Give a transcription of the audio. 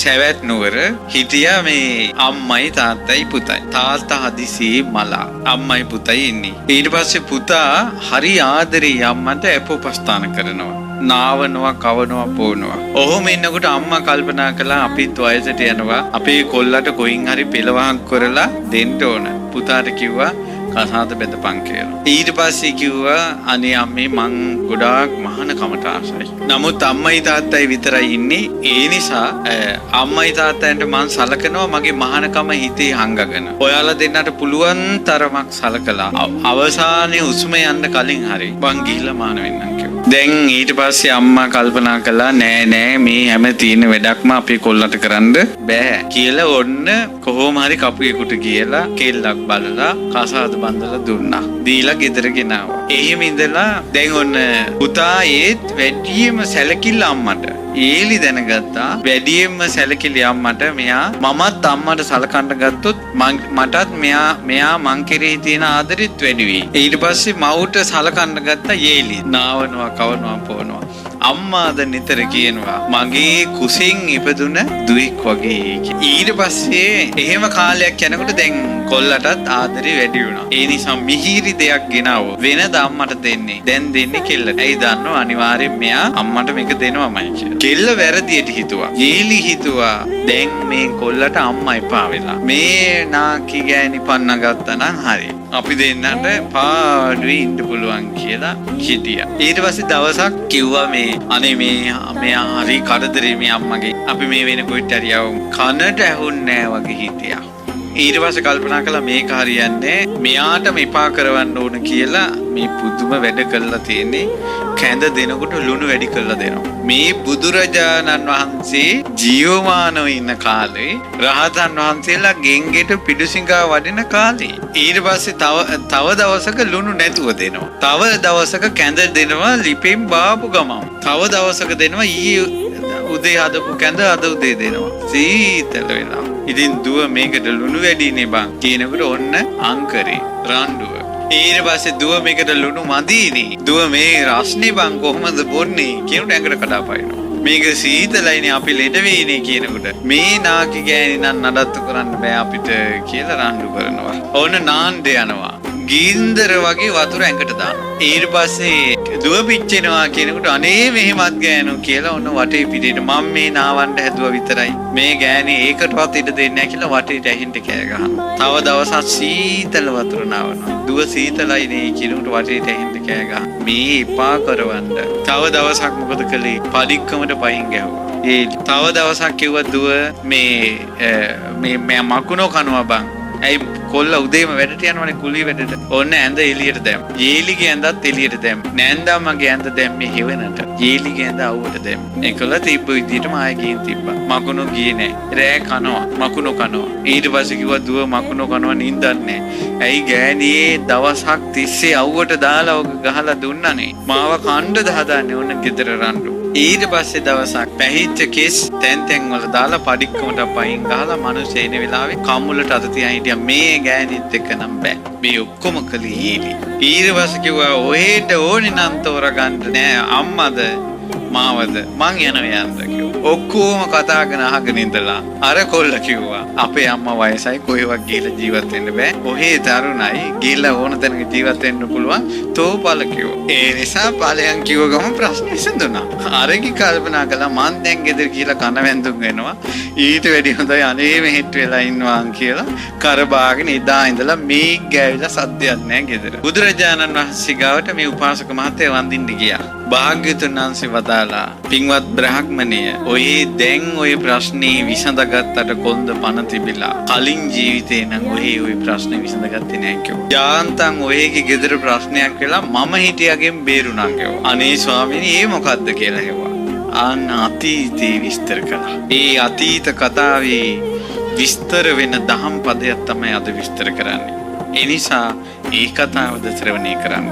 සැවැත් නුවර හිටියා මේ අම්මයි තාත්තයි පුතයි. තාත්තා හදිසියේ මලා. අම්මයි පුතයි ඉන්නේ. ඊට පස්සේ පුතා හරි ආදරේ අම්මට අපෝපස්ථාන කරනවා. නාවනවා කවනවා පොවනවා. ඔහොම ඉන්නකොට අම්මා කල්පනා කළා අපිත් වයසට යනවා. අපේ කොල්ලට කොයින් හරි පෙළවහක් කරලා දෙන්න ඕන. පුතාට කිව්වා කසාද බෙදපන් කියලා. ඊට පස්සේ කිව්වා අනේ අම්මේ මං ගොඩාක් මහාන කමට ආසයි. නමුත් අම්මයි තාත්තයි විතරයි ඉන්නේ. ඒ නිසා අම්මයි තාත්තන්ට මං සලකනවා මගේ මහානකම හිතේ හංගගෙන. ඔයාලා දෙන්නට පුළුවන් තරමක් සලකලා අවසානයේ උස්ම යන්න කලින් හරි මං ගිහිල්ලා මහාන වෙන්නම් කිව්වා. දැන් ඊට පස්සේ අම්මා කල්පනා කළා නෑ මේ හැම තියෙන වැඩක්ම අපේ කොල්ලට කරන්න බෑ කියලා ඔන්න කොහොම හරි කපුවෙකුට කියලා කෙල්ලක් බලලා කසාද බඳලා දුන්නා. දීලා ගෙදර ගෙනාවා. එහෙම ඉඳලා දැන් ඔන්න පුතා ඒත් වැඩිම සැලකිල්ල අම්මට. ඒලි දැනගත්තා වැඩියෙන්ම සැලකිලි අම්මට මෙයා මමත් අම්මට සලකන්න ගත්තොත් මටත් මෙයා මං කෙරෙහි තියෙන ආදරෙත් වැඩි වෙයි. ඊට පස්සේ මවුට සලකන්න ගත්තා ඒලි. නාවනවා කවනවා පොවනවා. අම්මාද නිතර කියනවා මගේ කුසින් ඉපදුන දුවෙක් වගේ. ඊට පස්සේ එහෙම කාලයක් යනකොට දැන් කොල්ලටත් ආදරේ වැඩි වුණා. ඒ නිසා මිහිරි දෙයක් ගෙනාව වෙනද අම්මට දෙන්නේ. දැන් දෙන්නේ කෙල්ලට. ඇයි දන්නව අනිවාර්යෙන් මෙයා අම්මට මේක දෙනවමයි කියලා. කෙල්ල වැරදියට හිතුවා. ජීලි හිතුවා දැන් මේ කොල්ලට අම්මා එපා වෙලා. මේ නාකි ගෑණි පන්න ගත්තා නම් හරි. අපි දෙන්නට පාඩුවේ ඉන්න පුළුවන් කියලා හිටියා. ඊට පස්සේ දවසක් කිව්වා මේ අනේ මෙයා හරි කරදරේ මේ අම්මගේ. අපි මේ වෙන කොහෙට හරි යවමු. කනට ඇහුන්නේ නැහැ වගේ හිටියා. ඊට පස්සේ කල්පනා කළා මේක හරියන්නේ මෙයාටම එපා කරවන්න ඕන කියලා මේ පුදුම වැඩ කළා තියෙන්නේ. කැඳ දෙනකොට ලුණු වැඩි කරලා දෙනවා. මේ බුදුරජාණන් වහන්සේ ජීවමානව ඉන්න කාලේ රහතන් වහන්සේලා ගෙන්ගෙට පිඩුසිඟා වඩින කාලේ. ඊට පස්සේ තව දවසක ලුණු නැතුව දෙනවා. තව දවසක කැඳ දෙනවා ලිපෙන් බාපු ගමන්. තව දවසක දෙනවා ඊයේ උදේ හදපු කැඳ අද උදේ දෙනවා. සීතල වෙනවා. ඉතින් දුව මේකට ලුණු වැඩිනේ බං කියනකොට ඔන්න අංකරේ රණ්ඩුව. ඊට පස්සේ දුව මේකට ලුණු මදීනේ. දුව මේ රස්නේ බං කොහොමද බොන්නේ කියනට ඇඟට කඩාපනිනවා. මේක සීතලයිනේ අපි ලෙඩ වෙයිනේ කියනකොට මේ නාකි ගෑණි නම් නඩත්තු කරන්න බෑ අපිට කියලා රණ්ඩු කරනවා. ඕන නාන්න යනවා. ගින්දර වගේ වතුර ඇඟට දානවා. ඊට පස්සේ දුව පිච්චෙනවා කියනකොට අනේ මෙහෙමත් ගෑනු කියලා ඔන්න වටේ පිටිට මම මේ නාවන්න හැදුවා විතරයි. මේ ගෑණි ඒකටවත් ඉඩ දෙන්නේ නැහැ කියලා වටේට ඇහින්න කෑ ගහනවා. තව දවසක් සීතල වතුර නාවනවා. දුව සීතලයි නේ කියනකොට වටේට ඇහින්න කෑ ගහනවා. මේ එපා කරවන්න. තව දවසක් මොකද කළේ? පඩික්කමට පයින් ගැහුවා. ඒ තව දවසක් කිව්වා දුව මේ මකුණෝ කනවා බං. ඇයි කොල්ල උදේම වැඩට යනවනේ කුලී වැඩට. ඔන්න ඇඳ එළියට දැම්ම. ජීලිගේ ඇඳත් එළියට දැම්ම. නැන්දාමගේ ඇඳ දැම්මේ හෙවණට. ජීලිගේ ඇඳ අවුවට දැම්ම. ඒකල තිබ්බ විදිහටම ආයෙ ගිහින් තිබ්බා. මකුණු ගියේ නෑ. රෑ කනවා. මකුණු කනවා. ඊට පස්සේ කිව්වා දුව මකුණු කනවා නින්දක් නෑ. ඇයි ගෑණියේ දවසක් තිස්සේ අවුවට දාලා ඔක ගහලා දුන්නානේ. මාව කණ්ඩ හදාන්නේ ඔන්න ගෙදර රණ්ඩු. ඊට පස්සේ දවසක් පැහිච්ච කෙස් තැන් වල දාලා පඩික්කමට පයින් ගහලා මිනිස්සු එන වෙලාවේ කම්මුලට අත තියන් හිටියා මේ ගෑණිත් එක්ක නම් බෑ. මේ ඔක්කොම කළේ ඊලි. ඊට පස්සේ කිව්වා ඔහෙට ඕනේ නම් තෝරගන්න නෑ අම්මද මාවද මං යනවා යන්න කිව්වා. ඔක්කොම කතාගෙන අහගෙන ඉඳලා අර කොල්ල කිව්වා අපේ අම්මා වයසයි කොහෙවත් ගිහලා ජීවත් වෙන්න බෑ. ඔහේ තරුණයි ගිහලා ඕන තැනක ජීවත් වෙන්න පුළුවන් තෝපල කිව්වා. ඒ නිසා ඵලයන් කිව්ව ගමන් ප්‍රශ්න විසඳුණා. අරකි කල්පනා කළා මං දැන් ගෙදර ගිහලා කන වැන්දුම් වෙනවා. ඊට වැඩි හොඳයි අනේ මෙහෙට වෙලා ඉන්නවා කියලා කරබාගෙන ඉදා ඉඳලා මේ ගෑවිලා සද්දයක් නෑ ගෙදර. බුදුරජාණන් වහන්සේ ගාවට මේ උපාසක මහත්තයා වඳින්න ගියා. භාග්‍යවතුන් වහන්සේ වදාලා පින්වත් බ්‍රහ්මණය ඔය දැන් ඔය ප්‍රශ්නේ විසඳගත්තට කොන්ද පණ තිබිලා කලින් ජීවිතේ නම් ඔය ප්‍රශ්නේ විසඳගත්තේ නැහැ කිව්වා. යාන්තම් ඔයගේ ගෙදර ප්‍රශ්නයක් වෙලා මම හිටියගෙන් බේරුණා කිව්වා. අනේ ස්වාමීනි ඒ මොකද්ද කියලා හෙව්වා. අන්න අතීතේ විස්තර කළා. ඒ අතීත කතාවේ විස්තර වෙන දහම් පදයක් තමයි අද විස්තර කරන්නේ. ඒ නිසා ඒ කතාවද ශ්‍රවණය කරන්න.